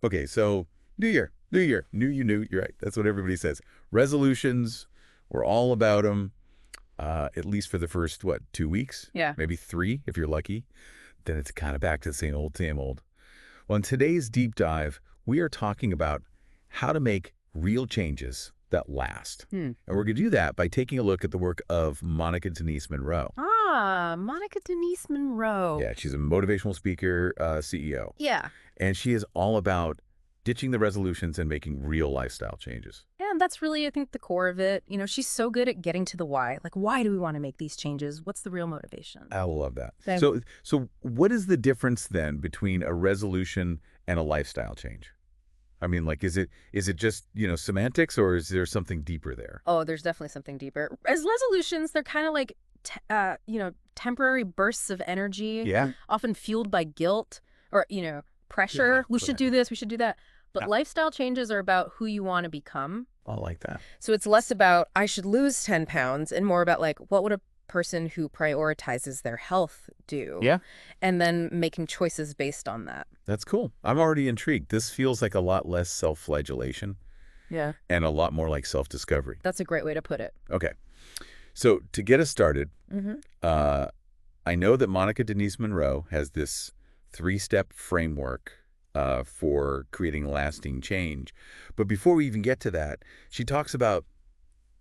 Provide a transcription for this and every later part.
Okay, so new you, new. You're right. That's what everybody says. Resolutions, we're all about them, at least for the first, what, 2 weeks? Yeah. Maybe 3 if you're lucky. Then it's kind of back to the same old, same old. Well, in today's deep dive, we are talking about how to make real changes that last. Hmm. And we're going to do that by taking a look at the work of Monica Denise Monroe. Ah, Monica Denise Monroe. Yeah, she's a motivational speaker, CEO. Yeah. And she is all about ditching the resolutions and making real lifestyle changes. Yeah, and that's really, I think, the core of it. She's so good at getting to the why. Like, why do we want to make these changes? What's the real motivation? I love that. Same. So what is the difference then between a resolution and a lifestyle change? I mean, like, is it just, semantics, or is there something deeper there? Oh, there's definitely something deeper. As resolutions, they're kind of like, temporary bursts of energy, Yeah. often fueled by guilt or, pressure. Yeah, We should do this, we should do that. But Yeah. lifestyle changes are about who you want to become. I like that. So it's less about, I should lose 10 pounds, and more about, like, what would a person who prioritizes their health do? Yeah. And then making choices based on that. That's cool. I'm already intrigued. This feels like a lot less self-flagellation Yeah. and a lot more like self-discovery. That's a great way to put it. Okay. So to get us started, Mm-hmm. I know that Monica Denise Monroe has this 3-step framework for creating lasting change. But before we even get to that, she talks about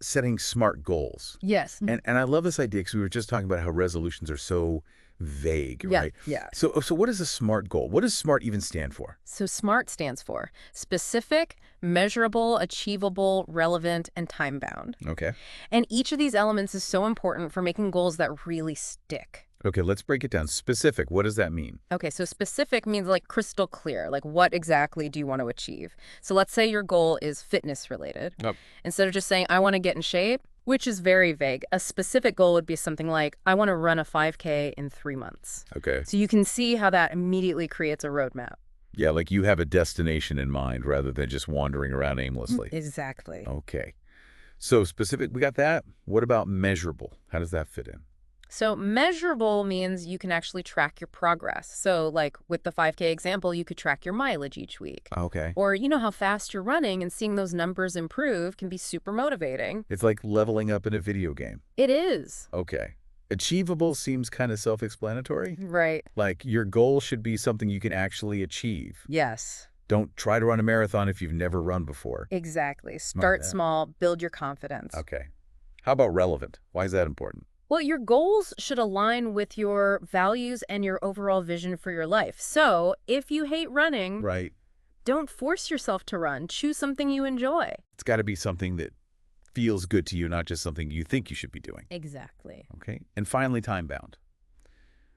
setting SMART goals. Yes. And I love this idea because we were just talking about how resolutions are so vague, Yeah. right? Yeah. So what is a SMART goal? What does SMART even stand for? So SMART stands for specific, measurable, achievable, relevant, and time-bound. Okay. And each of these elements is so important for making goals that really stick. Okay, let's break it down. Specific, what does that mean? Okay, so specific means like crystal clear. Like, what exactly do you want to achieve? So let's say your goal is fitness related. Yep. Instead of just saying, I want to get in shape, which is very vague, a specific goal would be something like, I want to run a 5K in 3 months. Okay. So you can see how that immediately creates a roadmap. Yeah, like you have a destination in mind rather than just wandering around aimlessly. Exactly. Okay. So specific, we got that. What about measurable? How does that fit in? So measurable means you can actually track your progress. So like with the 5K example, you could track your mileage each week. Okay. Or you know how fast you're running, and seeing those numbers improve can be super motivating. It's like leveling up in a video game. It is. Okay. Achievable seems kind of self-explanatory. Right. Like your goal should be something you can actually achieve. Yes, Don't try to run a marathon if you've never run before. exactly. Start Yeah. small, build your confidence. Okay. How about relevant? Why is that important? Well, your goals should align with your values and your overall vision for your life. So if you hate running, Right. don't force yourself to run. Choose something you enjoy. It's got to be something that feels good to you, not just something you think you should be doing. Exactly. Okay. And finally, time-bound.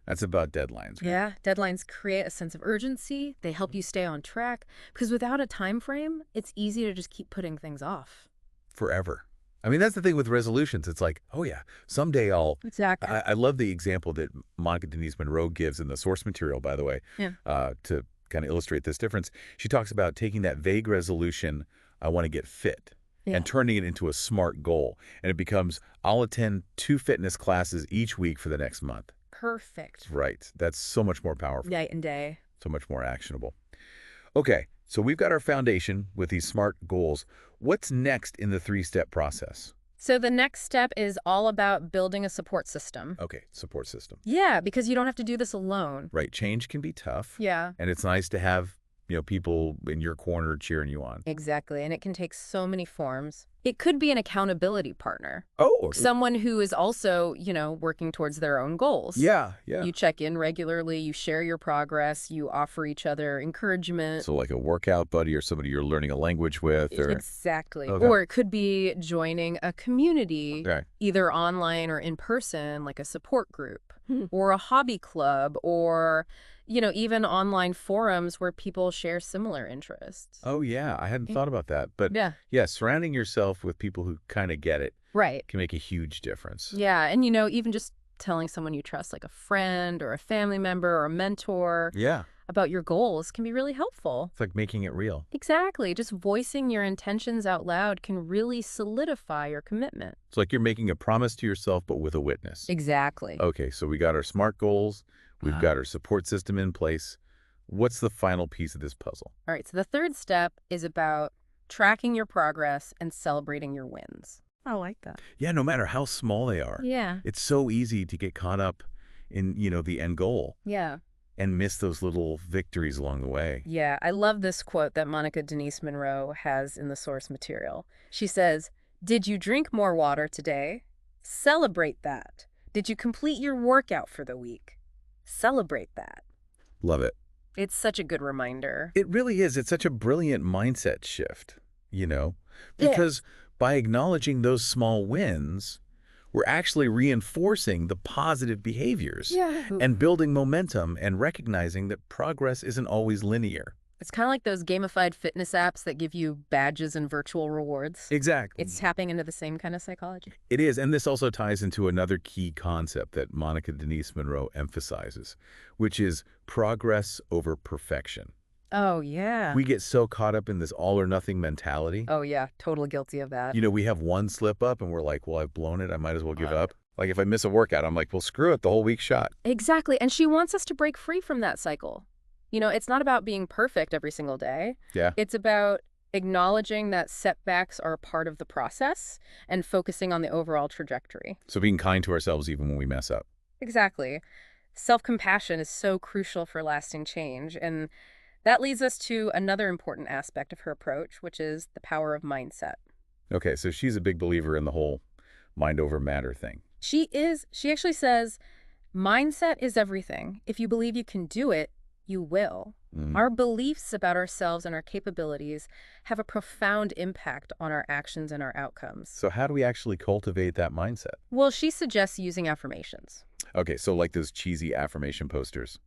That's about deadlines, right? Yeah, deadlines create a sense of urgency. They help you stay on track because without a time frame, it's easy to just keep putting things off. Forever. I mean, that's the thing with resolutions. It's like, oh yeah, someday I'll... Exactly. I love the example that Monica Denise Monroe gives in the source material, by the way, Yeah. to kind of illustrate this difference. She talks about taking that vague resolution, I want to get fit, Yeah. and turning it into a SMART goal. And it becomes, I'll attend 2 fitness classes each week for the next month. Perfect. Right. That's so much more powerful, Night and day. so much more actionable. Okay, so we've got our foundation with these SMART goals. What's next in the 3-step process? So the next step is all about building a support system. Okay, support system. Yeah, because you don't have to do this alone. Right, change can be tough. Yeah, And it's nice to have, people in your corner cheering you on. exactly. And it can take so many forms. It could be an accountability partner, Oh, someone who is also, working towards their own goals. yeah. You check in regularly, you share your progress, you offer each other encouragement. So like a workout buddy or somebody you're learning a language with, or Exactly. Okay. Or it could be joining a community, okay, either online or in person, like a support group, Hmm. or a hobby club, or, even online forums where people share similar interests. oh yeah, I hadn't thought about that, but Yeah, yeah, surrounding yourself with people who kind of get it right. can make a huge difference. Yeah, and even just telling someone you trust, like a friend or a family member or a mentor, Yeah, about your goals can be really helpful. it's like making it real. Exactly. Just voicing your intentions out loud can really solidify your commitment. It's like you're making a promise to yourself, but with a witness. Exactly. Okay, so we got our SMART goals, we've got our support system in place. What's the final piece of this puzzle? All right, so the third step is about tracking your progress and celebrating your wins. I like that. Yeah, no matter how small they are, Yeah. it's so easy to get caught up in, the end goal Yeah. and miss those little victories along the way. Yeah, I love this quote that Monica Denise Monroe has in the source material. She says, "Did you drink more water today? Celebrate that. Did you complete your workout for the week? Celebrate that." Love it. It's such a good reminder. It really is. It's such a brilliant mindset shift, Yeah. because by acknowledging those small wins, we're actually reinforcing the positive behaviors Yeah. and building momentum and recognizing that progress isn't always linear. It's kind of like those gamified fitness apps that give you badges and virtual rewards. Exactly. It's tapping into the same kind of psychology. It is, and this also ties into another key concept that Monica Denise Monroe emphasizes, which is progress over perfection. Oh, yeah. We get so caught up in this all-or-nothing mentality. Oh, yeah. Totally guilty of that. We have one slip up and we're like, well, I've blown it. I might as well give up. Like if I miss a workout, I'm like, well, screw it. The whole week's shot. Exactly. And she wants us to break free from that cycle. It's not about being perfect every single day. Yeah. It's about acknowledging that setbacks are a part of the process and focusing on the overall trajectory. So being kind to ourselves even when we mess up. Exactly. Self-compassion is so crucial for lasting change. And that leads us to another important aspect of her approach, which is the power of mindset. Okay, so she's a big believer in the whole mind over matter thing. She actually says, mindset is everything. If you believe you can do it, you will. Mhm. Our beliefs about ourselves and our capabilities have a profound impact on our actions and our outcomes. So how do we actually cultivate that mindset? Well, she suggests using affirmations. Okay, so like those cheesy affirmation posters.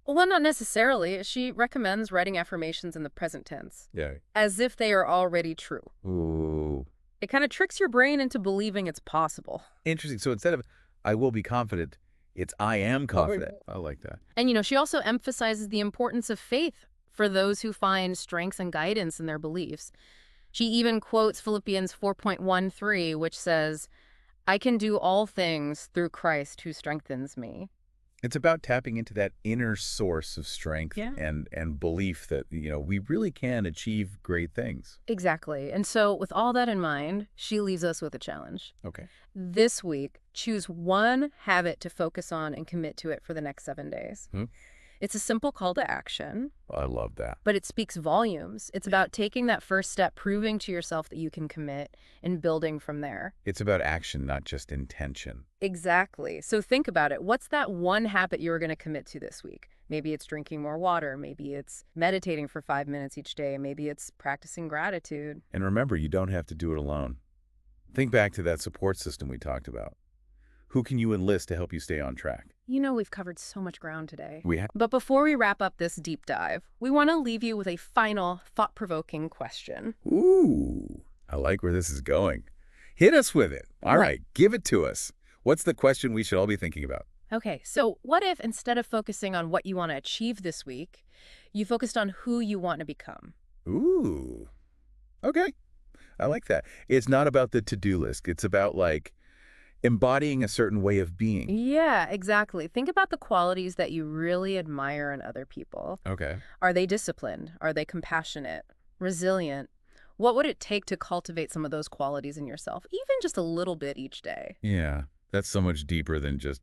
Well, not necessarily. She recommends writing affirmations in the present tense, Yeah. as if they are already true. Ooh. It kind of tricks your brain into believing it's possible. Interesting. So instead of I will be confident, it's I am confident. I like that. And, she also emphasizes the importance of faith for those who find strength and guidance in their beliefs. She even quotes Philippians 4.13, which says, "I can do all things through Christ who strengthens me." It's about tapping into that inner source of strength Yeah. and belief that, we really can achieve great things. Exactly. And so with all that in mind, she leaves us with a challenge. Okay. This week, choose one habit to focus on and commit to it for the next 7 days. It's a simple call to action, I love that. but it speaks volumes. It's about taking that first step, proving to yourself that you can commit, and building from there. It's about action, not just intention. Exactly. So think about it. What's that one habit you're going to commit to this week? Maybe it's drinking more water. Maybe it's meditating for 5 minutes each day. Maybe it's practicing gratitude. And remember, you don't have to do it alone. Think back to that support system we talked about. Who can you enlist to help you stay on track? We've covered so much ground today. We have. But before we wrap up this deep dive, we want to leave you with a final thought-provoking question. Ooh, I like where this is going. Hit us with it. All right, give it to us. What's the question we should all be thinking about? Okay, so what if instead of focusing on what you want to achieve this week, you focused on who you want to become? Ooh, okay. I like that. It's not about the to-do list. It's about, embodying a certain way of being. Yeah, exactly. Think about the qualities that you really admire in other people. Okay. Are they disciplined? Are they compassionate? Resilient? What would it take to cultivate some of those qualities in yourself, even just a little bit each day? Yeah, that's so much deeper than just,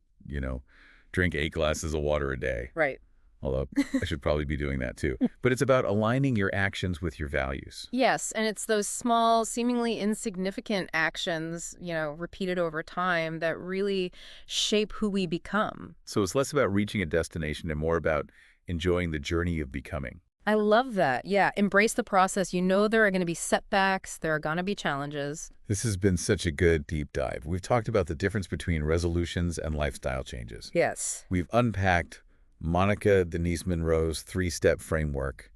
drink 8 glasses of water a day. Right. Although I should probably be doing that too. But it's about aligning your actions with your values. Yes, and it's those small, seemingly insignificant actions, repeated over time that really shape who we become. So it's less about reaching a destination and more about enjoying the journey of becoming. I love that. Yeah, embrace the process. There are going to be setbacks. There are going to be challenges. This has been such a good deep dive. We've talked about the difference between resolutions and lifestyle changes. Yes. We've unpacked Monica Denise Monroe's 3-step framework.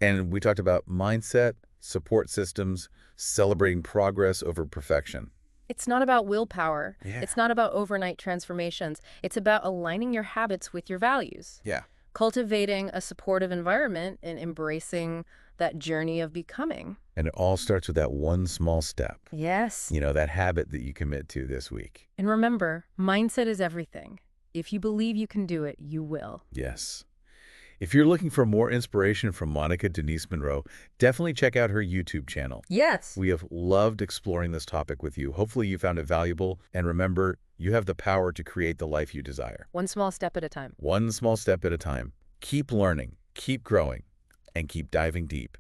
And we talked about mindset, support systems, celebrating progress over perfection. It's not about willpower. Yeah. It's not about overnight transformations. It's about aligning your habits with your values. Yeah. Cultivating a supportive environment and embracing that journey of becoming. And it all starts with that one small step. Yes. That habit that you commit to this week. And remember, mindset is everything. If you believe you can do it, you will. Yes. If you're looking for more inspiration from Monica Denise Monroe, definitely check out her YouTube channel. Yes. We have loved exploring this topic with you. Hopefully you found it valuable. And remember, you have the power to create the life you desire. One small step at a time. One small step at a time. Keep learning, keep growing, and keep diving deep.